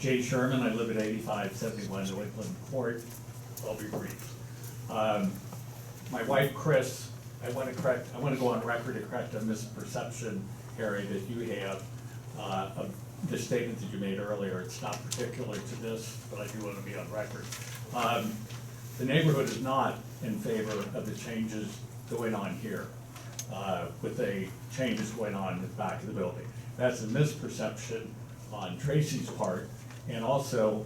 Jay Sherman, I live at 8571 New England Court. I'll be brief. My wife, Chris, I want to go on record to correct a misperception, Harry, that you have of the statement that you made earlier. It's not particular to this, but I do want to be on record. The neighborhood is not in favor of the changes going on here, with the changes going on in the back of the building. That's a misperception on Tracy's part, and also,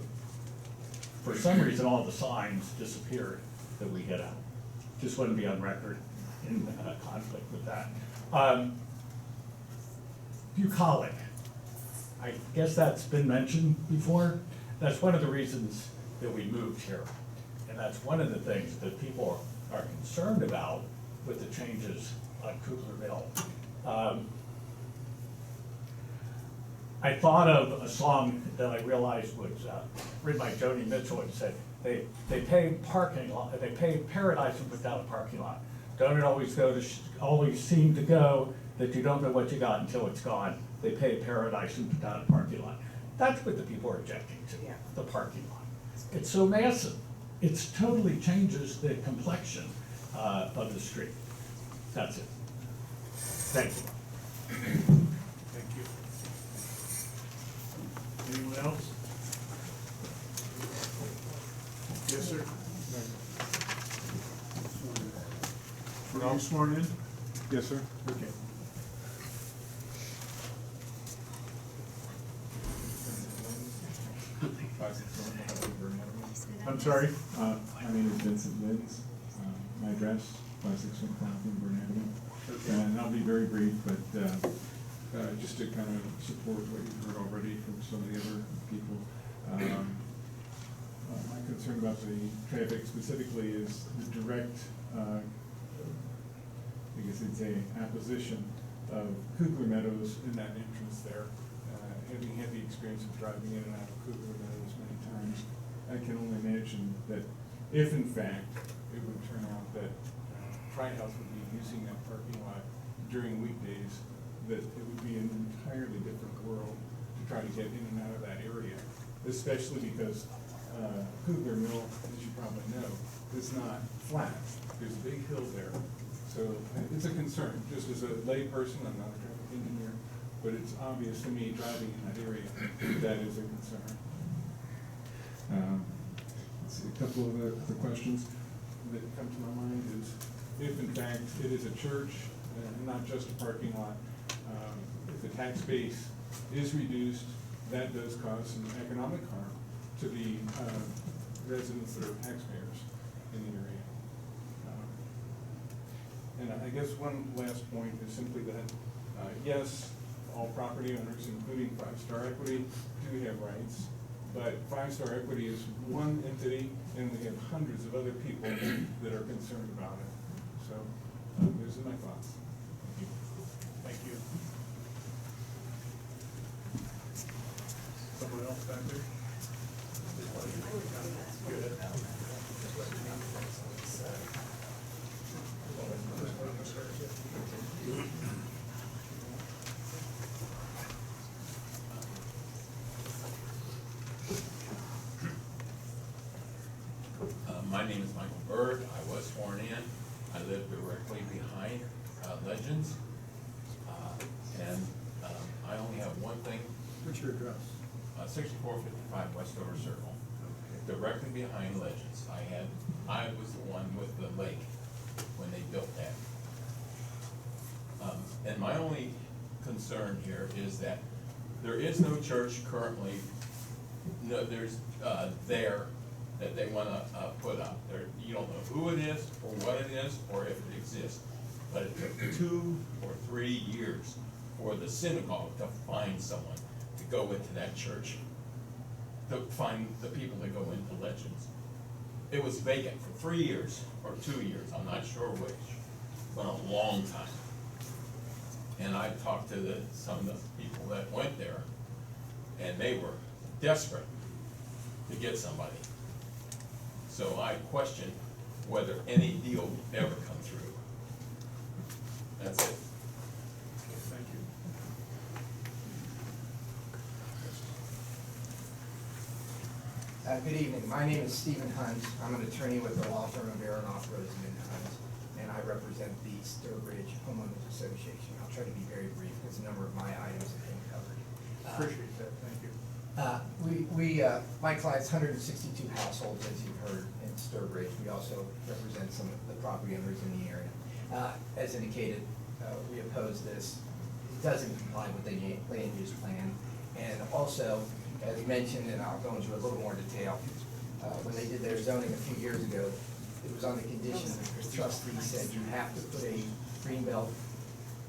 for some reason, all the signs disappeared that we hit out. Just want to be on record in conflict with that. Bucolic, I guess that's been mentioned before. That's one of the reasons that we moved here. And that's one of the things that people are concerned about with the changes on Kugler Mill. I thought of a song that I realized was written by Joni Mitchell, and said, they pay parking lot, they pay paradise and put down a parking lot. Don't it always seem to go that you don't know what you got until it's gone? They pay paradise and put down a parking lot. That's what the people are objecting to, the parking lot. It's so massive. It totally changes the complexion of the street. That's it. Thank you. Thank you. Anyone else? Yes, sir. Are you sworn in? Yes, sir. Okay. I'm sorry? My name is Vincent Lins. My address, 561 Burn Avenue. And I'll be very brief, but just to kind of support what you've heard already from some of the other people. My concern about the traffic specifically is the direct, I guess it's a apposition of Kugler Meadows in that entrance there. Having had the experience of driving in and out of Kugler Meadows many times, I can only imagine that if in fact it would turn out that Tri-House would be using that parking lot during weekdays, that it would be an entirely different world to try to get in and out of that area, especially because Kugler Mill, as you probably know, is not flat. There's a big hill there. So it's a concern, just as a lay person, I'm not a traffic engineer, but it's obvious to me driving in that area, that is a concern. Let's see, a couple of the questions that come to my mind is, if in fact it is a church and not just a parking lot, if the tax base is reduced, that does cause some economic harm to the residents that are taxpayers in the area. And I guess one last point is simply that, yes, all property owners, including Five Star Equity, do have rights, but Five Star Equity is one entity, and we have hundreds of other people that are concerned about it. So, those are my thoughts. Thank you. Someone else back there? My name is Michael Berg. I was sworn in. I live directly behind Legends. I only have one thing. What's your address? 6455 Westover Circle, directly behind Legends. I was the one with the lake when they built that. And my only concern here is that there is no church currently. No, there's there that they want to put up. There, you don't know who it is, or what it is, or if it exists. But it took 2 or 3 years for the synagogue to find someone to go into that church, to find the people that go into Legends. It was vacant for 3 years or 2 years, I'm not sure which, but a long time. And I talked to some of the people that went there, and they were desperate to get somebody. So I question whether any deal will ever come through. That's it. Thank you. Good evening. My name is Stephen Hunt. I'm an attorney with the law firm of Aronoff, Rosen and Hunt, and I represent the Sturbridge Homeowners Association. I'll try to be very brief because a number of my items have been covered. Appreciate that, thank you. My client's 162 households, as you've heard, in Sturbridge. We also represent some of the property owners in the area. As indicated, we oppose this. It doesn't comply with the land use plan. And also, as mentioned, and I'll go into a little more detail, when they did their zoning a few years ago, it was on the condition that the trustee said you have to put a greenbelt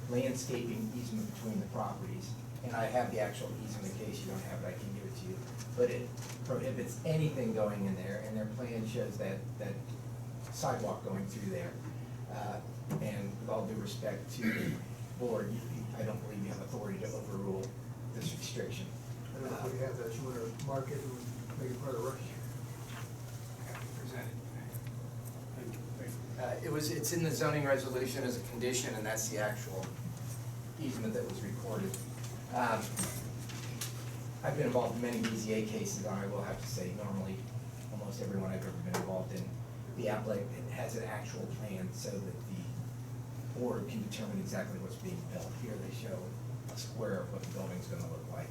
landscaping easement between the properties. And I have the actual easement in case you don't have it, I can give it to you. But it prohibits anything going in there, and their plan shows that sidewalk going through there. And with all due respect to the board, I don't believe you have authority to overrule this restriction. I don't know if we have that, you want to mark it and make it part of the record? It's in the zoning resolution as a condition, and that's the actual easement that was recorded. I've been involved in many BZA cases, and I will have to say, normally, almost everyone I've ever been involved in, the applicant has an actual plan so that the board can determine exactly what's being built. Here they show a square of what the building's gonna look like.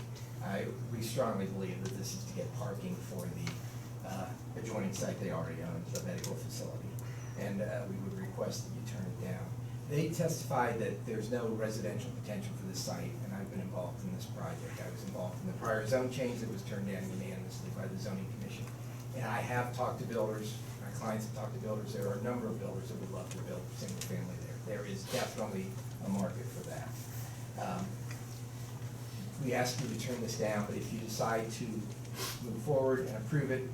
We strongly believe that this is to get parking for the adjoining site they already own, the medical facility. And we would request that you turn it down. They testified that there's no residential potential for this site, and I've been involved in this project. I was involved in the prior zone change that was turned down unanimously by the zoning commission. And I have talked to builders, my clients have talked to builders. There are a number of builders that would love to build single family there. There is definitely a market for that. We ask you to turn this down, but if you decide to move forward and approve it,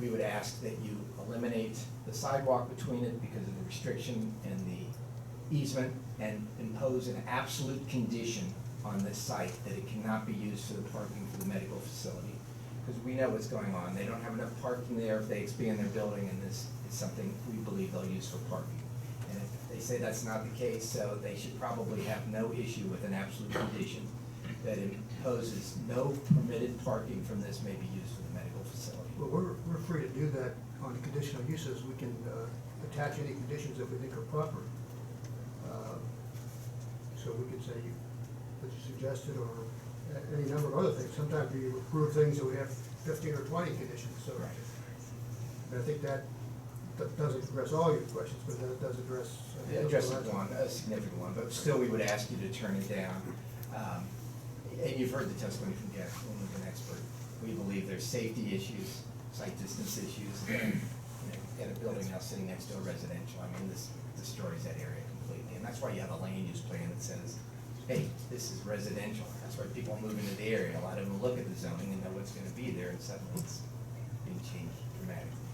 we would ask that you eliminate the sidewalk between it because of the restriction and the easement, and impose an absolute condition on this site that it cannot be used for the parking for the medical facility. Because we know what's going on. They don't have enough parking there if they expand their building, and this is something we believe they'll use for parking. And if they say that's not the case, so they should probably have no issue with an absolute condition that imposes no permitted parking from this may be used for the medical facility. Well, we're free to do that on conditional uses. We can attach any conditions that we think are proper. So we could say, that you suggested, or any number of other things. Sometimes we approve things that we have 15 or 20 conditions, so. Right. And I think that doesn't address all your questions, but that does address. It addresses one, a significant one, but still we would ask you to turn it down. And you've heard the testimony from Jeff, who's an expert. We believe there's safety issues, site distance issues, and, and a building now sitting next to a residential. I mean, this destroys that area completely. And that's why you have a land use plan that says, hey, this is residential. That's why people move into the area. A lot of them look at the zoning and know what's gonna be there, and suddenly it's being changed dramatically.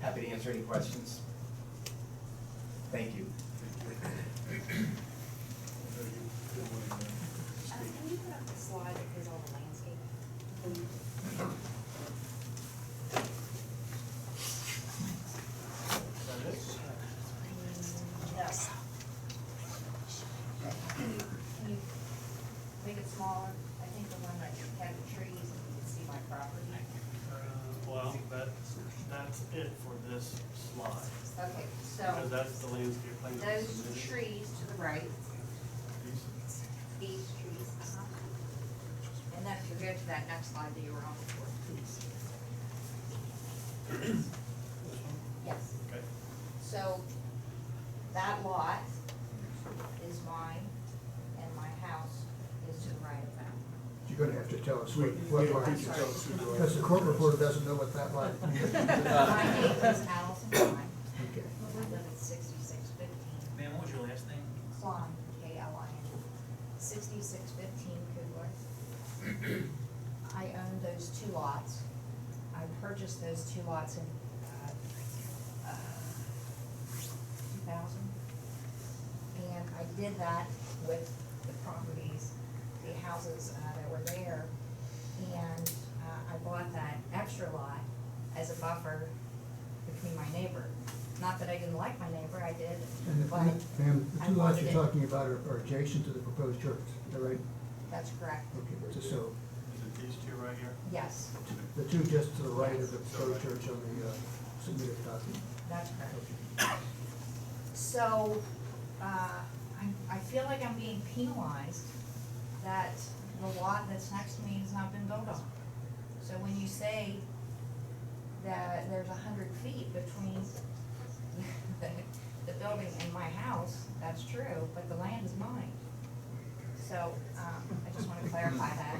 Happy to answer any questions. Thank you. Can you put up the slide that goes all the landscape? Yes. Can you make it smaller? I think the one that had the trees, and you can see my property. Well, that's it for this slide, Okay, because so that's the landscape plan. that was those submitted. trees to the right, these trees, and then if you go to that next slide that you were on before. Yes. Okay. So that lot is mine, and my house is to the right of that. You're gonna have to tell us We what don't line. need to tell us who you are. Because the court reporter doesn't know what that line is. My name is Allison Klein. Okay. I live at 6615 Ma'am, what was your last name? Klein, K-L-I-N, 6615 Kugler. I own those two lots. I purchased those two lots in 2000. And I did that with the properties, the houses that were there. And I bought that extra lot as a buffer between my neighbor. Not that I didn't like my neighbor, I did, And but ma'am, the I two lots wanted you're it. talking about are adjacent to the proposed church, is that right? That's correct. Okay, so, These two right here? Yes, The two just to the right of the First Church on the submitted copy. that's correct. So, I feel like I'm being penalized that the lot that's next to me has not been built on. So when you say that there's 100 feet between the building and my house, that's true, but the land is mine. So, I just wanna clarify that.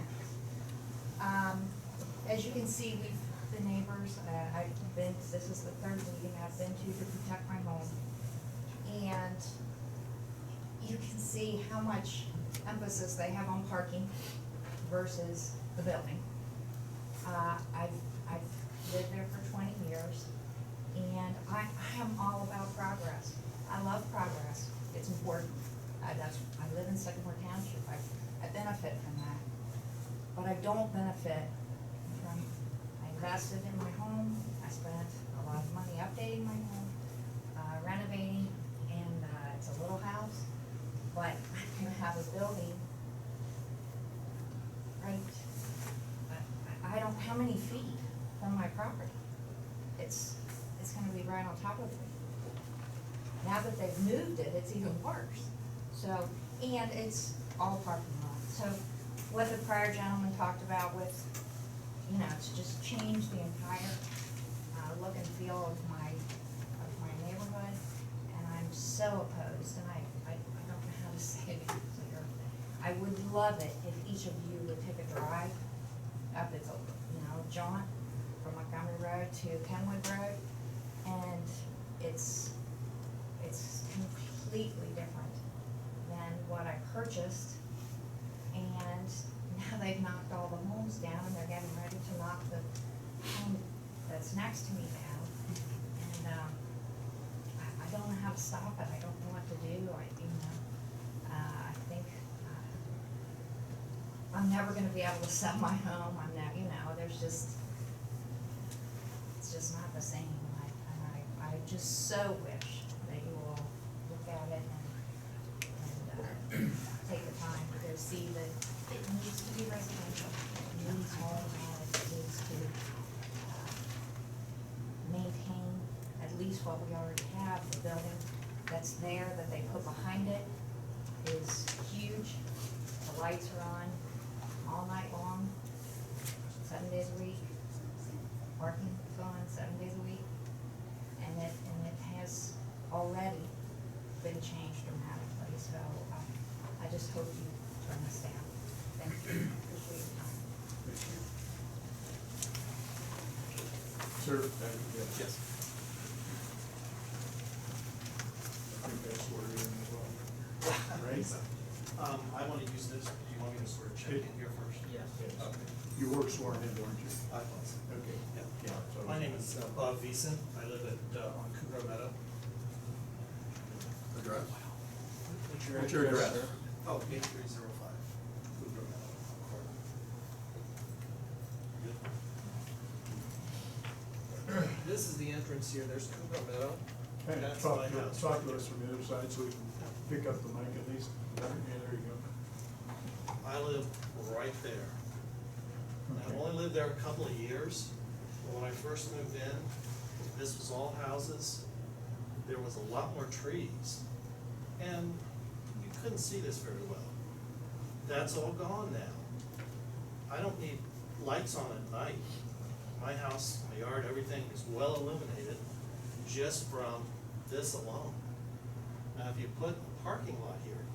As you can see, the neighbors, this is the third meeting I've been to protect my home. And you can see how much emphasis they have on parking versus the building. I've lived there for 20 years, and I am all about progress. I love progress, it's important. I live in Sycamore Township, I benefit from that. But I don't benefit from, I invested in my home, I spent a lot of money updating my home, renovating, and it's a little house, but I'm gonna have a building, right, I don't, how many feet from my property? It's gonna be right on top of me. Now that they've moved it, it's even worse. So, and it's all parking lot. So what the prior gentleman talked about with, to just change the entire look and feel of my neighborhood, and I'm so opposed, and I don't know how to say it clear. I would love it if each of you would take a drive up, it's a, jaunt from Montgomery Road to Kenwood Road, and it's completely different than what I purchased. And now they've knocked all the homes down, and they're getting ready to knock the home that's next to me down. And I don't know how to stop it. I don't know what to do. I think I'm never going to be able to sell my home. I'm not, it's just not the same. I just so wish that you will look at it and take the time to see that it needs to be residential. It needs homes on it. It needs to maintain at least what we already have. The building that's there that they put behind it is huge. The lights are on all night long, 7 days a week. Parking is on 7 days a week. And it has already been changed dramatically, so I just hope you turn this down. Thank you, appreciate your time. Sir? Yes. I think that's where you're in as well. Right? I want to use this, do you want me to sort of check in here first? Yes. Okay. You were sworn in, weren't you? I was. Okay. Yeah. So- My name is Bob Veason. I live on Cougar Meadow. Address? What's your address? Oh, 8305 Cougar Meadow. Good. This is the entrance here. There's Cougar Meadow. Hey, That's talk my to house. us from the other side so we can pick up the mic at least. Yeah, there you go. I live right there. I only lived there a couple of years, but when I first moved in, this was all houses. There was a lot more trees, and you couldn't see this very well. That's all gone now. I don't need lights on at night. My house, my yard, everything is well illuminated just from this alone. Now, if you put a parking lot here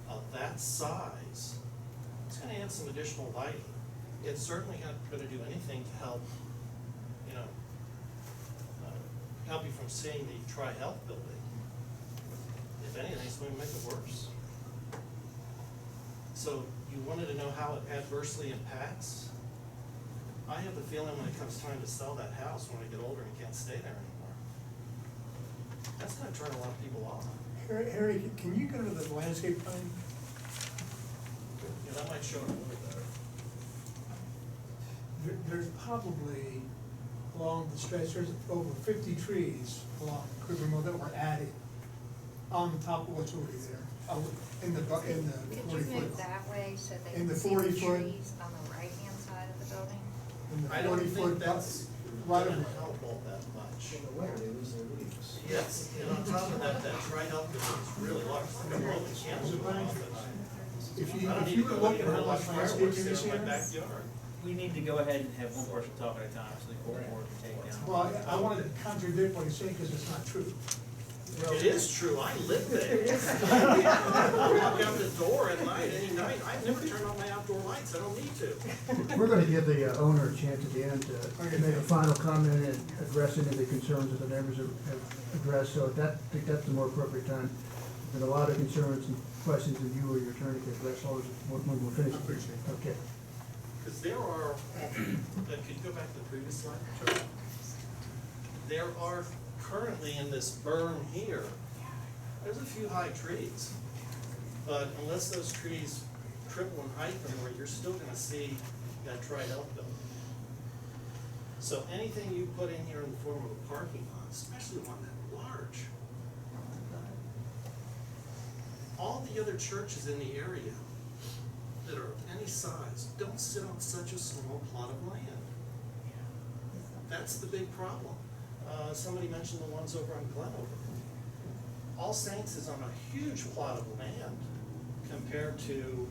of that size, it's gonna add some additional lighting. It's certainly not gonna do anything to help, help you from seeing the Tri-Health building. If anything, it's gonna make it worse. So you wanted to know how it adversely impacts? I have the feeling when it comes time to sell that house, when I get older and can't stay there anymore, that's gonna turn a lot of people off. Harry, can you go to the landscape plan? Yeah, that might show it a little better. There's probably, along the stretch, there's over 50 trees along Cougar Mill that were added on top of what's already there, in the Could you 40 move foot. that way so they In can the see the 40 foot. trees on the right-hand side side of the building? And the I don't 40-foot think that's right gonna of help all that much. In the winter, they lose their leaves. Yes, and on top of that, that dried up is really large, like a roll of candles in my office. If I you, don't if need you to were go looking look at at how much fireworks landscaping there is in my here. backyard. We need to go ahead and have one person talk at a time, so the board can take down. Well, I wanted to contradict what you're saying, because it's not true. It is true, I live there. I walk out the door at night, any night, I've never turned on my outdoor lights, I don't need to. We're gonna give the owner a chance at the end to make a final comment and address any of the concerns that the neighbors have addressed, so I think that's the more appropriate time. And a lot of concerns and questions that you or your attorney can address all when we're finished. Okay. Because there are, could you go back to the previous slide, Charlie? There are currently in this berm here, there's a few high trees. But unless those trees triple in height from where, you're still gonna see that dried elk building. So anything you put in here in the form of a parking lot, especially one that large, all the other churches in the area that are of any size don't sit on such a small plot of land. That's the big problem. Somebody mentioned the ones over on Glenover. All Saints is on a huge plot of land compared to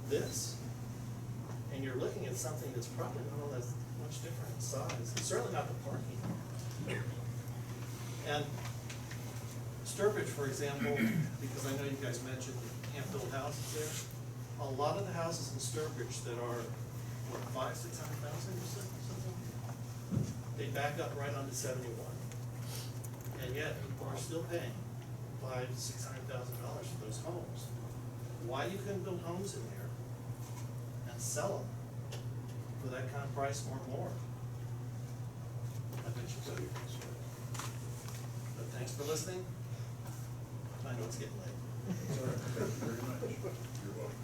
this. And you're looking at something that's probably not all that much different in size. It's certainly not the parking. And Sturbridge, for example, because I know you guys mentioned you can't build houses there. A lot of the houses in Sturbridge that are, what, 500,000-600,000 or something? They back up right onto 71. And yet people are still paying $500,000-600,000 for those homes. Why you couldn't build homes in there and sell them for that kind of price or more? I bet you could. But thanks for listening. I know it's getting late. All right, thank you very much. You're welcome.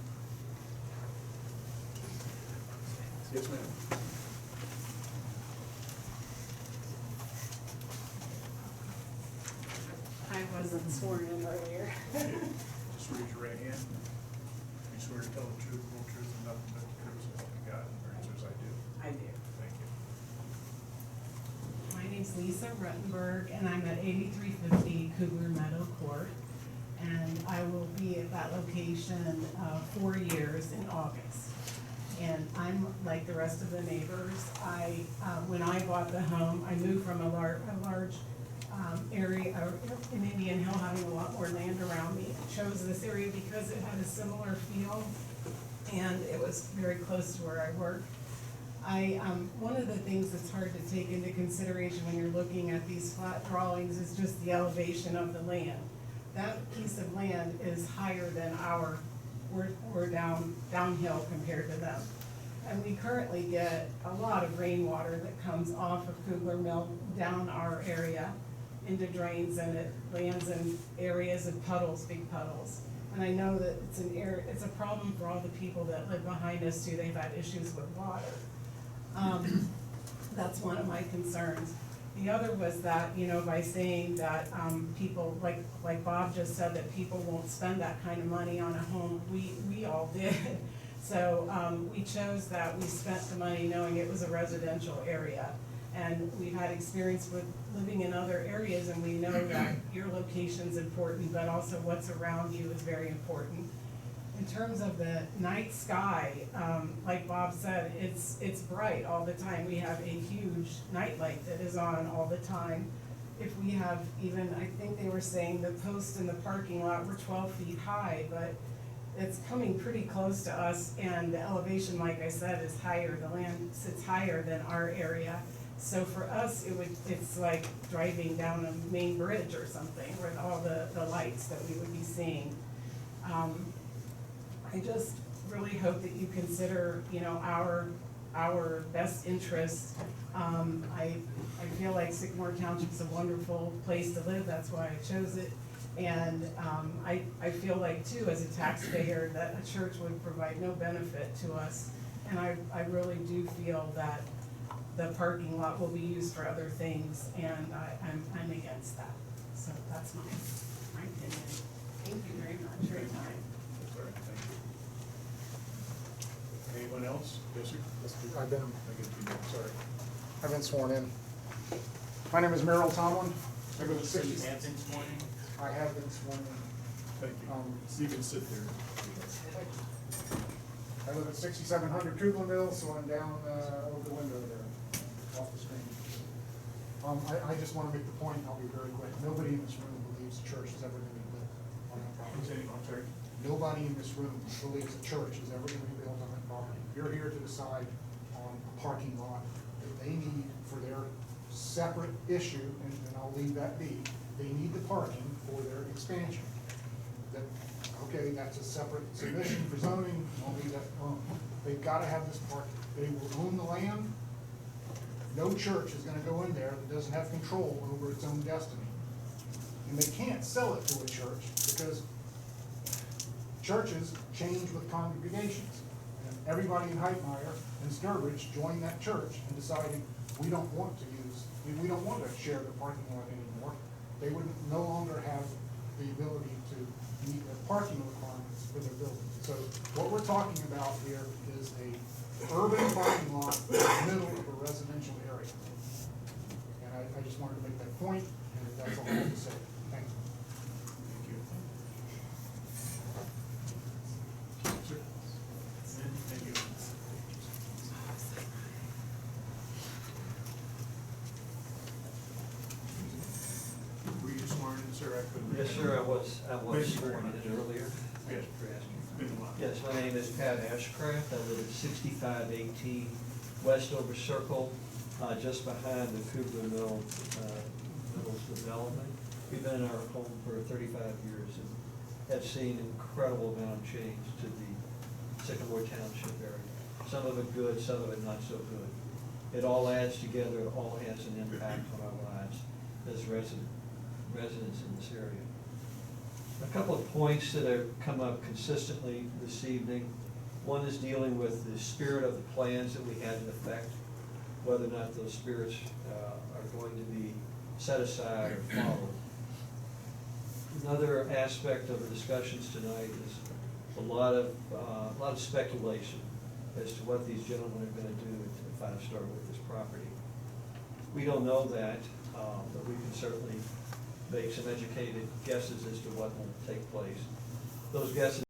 Yes, ma'am. I wasn't sworn in earlier. Just raise your right hand. You swear to tell the truth, the whole truth, and nothing but the truth, so help you God, or answers I do. I do. Thank you. My name's Lisa Ruttenberg, and I'm at 8350 Cougar Meadow Court. And I will be at that location 4 years in August. And I'm like the rest of the neighbors. When I bought the home, I moved from a large area in Indian Hill, having a lot more land around me. I chose this area because it had a similar feel, and it was very close to where I work. One of the things that's hard to take into consideration when you're looking at these flat drawings is just the elevation of the land. That piece of land is higher than we're downhill compared to them. And we currently get a lot of rainwater that comes off of Kugler Mill down our area into drains, and it lands in areas of puddles, big puddles. And I know that it's a problem for all the people that live behind us too. They've had issues with water. That's one of my concerns. The other was that, by saying that people, like Bob just said, that people won't spend that kind of money on a home, we all did. So we chose that. We spent the money knowing it was a residential area. And we've had experience with living in other areas, and we know that your location's important, but also what's around you is very important. In terms of the night sky, like Bob said, it's bright all the time. We have a huge night light that is on all the time. If we have even, I think they were saying the posts in the parking lot were 12 feet high, but it's coming pretty close to us, and the elevation, like I said, is higher. The land sits higher than our area. So for us, it's like driving down a main bridge or something with all the lights that we would be seeing. I just really hope that you consider, our best interest. I feel like Sycamore Township's a wonderful place to live. That's why I chose it. And I feel like too, as a taxpayer, that a church would provide no benefit to us. And I really do feel that the parking lot will be used for other things, and I'm against that. So that's my opinion. Thank you very much for your time. That's all right, thank you. Anyone else? Yes, Yes, sir. I've been, sorry, I've been sworn in. My name is Merrill Tomlin. I live at So you 60. have been sworn in? I have been sworn in. Thank you. So you can sit there. I live at 6700 Kugler Mill, so I'm down over the window there, off the screen. I just want to make the point, I'll be very quick. Nobody in this room believes the church is ever going to be built on that property. I'm sorry. Nobody in this room believes the church is ever going to be built on that property. You're here to decide on a parking lot that they need for their separate issue, and I'll leave that be. They need the parking for their expansion. That, okay, that's a separate submission for zoning, I'll leave that alone. They've got to have this parking. They will own the land. No church is going to go in there that doesn't have control over its own destiny. And they can't sell it to a church because churches change with congregations. And everybody in Heitmeyer and Sturbridge joined that church and decided, we don't want to share the parking lot anymore. They would no longer have the ability to meet the parking requirements for their building. So what we're talking about here is a urban parking lot in the middle of a residential area. And I just wanted to make that point, and that's all I have to say. Thank you. Thank you. Sir? Thank you. Were you sworn in, sir? I couldn't. Yes, sir, I was Thank you very sworn much. in earlier. Yes. Thanks for asking. Been a while. Yes, my name is Pat Ashcraft. I live at 6518 Westover Circle, just behind the Kugler Mills development. We've been in our home for 35 years and have seen incredible amount of change to the Sycamore Township area. Some of it good, some of it not so good. It all adds together, it all has an impact on our lives as residents in this area. A couple of points that have come up consistently this evening. One is dealing with the spirit of the plans that we had in effect, whether or not those spirits are going to be set aside or followed. Another aspect of the discussions tonight is a lot of speculation as to what these gentlemen are going to do at the 5-star with this property. We don't know that, but we can certainly make some educated guesses as to what will take place. Those guesses